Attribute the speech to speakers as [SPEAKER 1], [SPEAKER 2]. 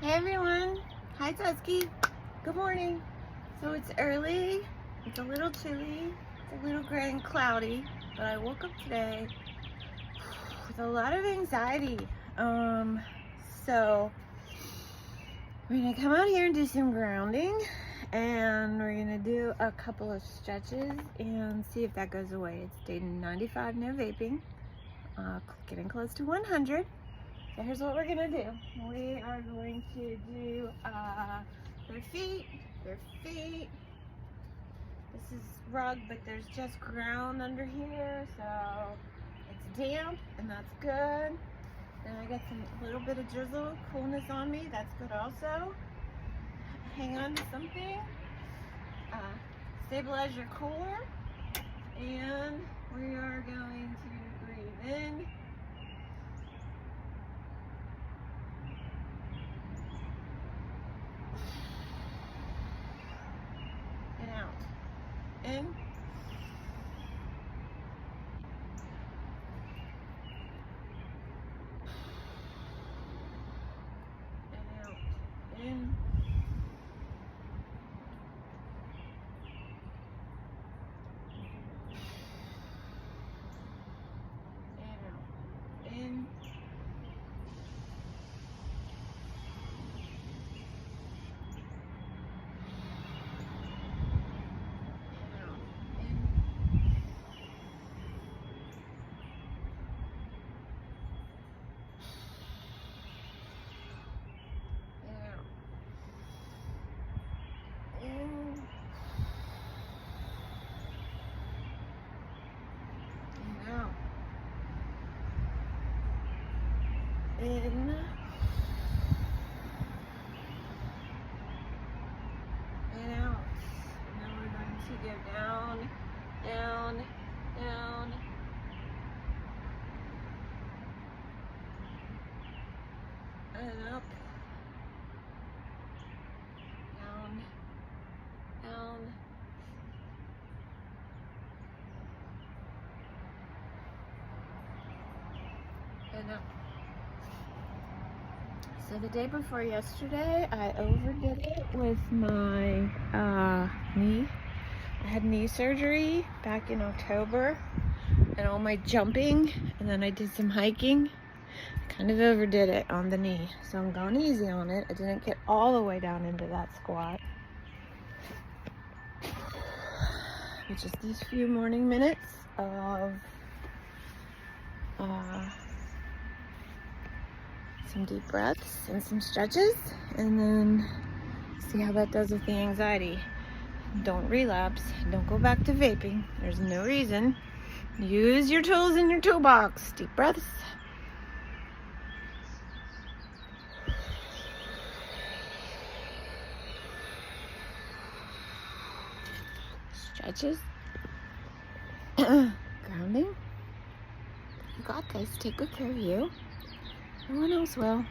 [SPEAKER 1] Hey everyone, hi Tusky, good morning. So it's early, it's a little chilly, it's a little gray and cloudy, but I woke up today with a lot of anxiety. So we're gonna come out here and do some grounding, and we're gonna do a couple of stretches and see if that goes away. It's day 95, no vaping, getting close to 100. So here's what we're gonna do. We are going to do their feet. This is rug, but there's just ground under here, so it's damp, and that's good. Then I got a little bit of drizzle, coolness on me. That's good also. Hang on to something. Stabilize your core, and we are going to breathe in. In and out, in and out, in in and out. And then we're going to go down, down, down, and up, down, down, and up. So the day before yesterday, I overdid it with my knee. I had knee surgery back in October, and all my jumping, and then I did some hiking. Kind of overdid it on the knee, so I'm going easy on it. I didn't get all the way down into that squat. But just these few morning minutes of some deep breaths and some stretches, and then see how that does with the anxiety. Don't relapse. Don't go back to vaping. There's no reason. Use your tools in your toolbox. Deep breaths. Stretches. Grounding. You got this. Take good care of you. No one else will.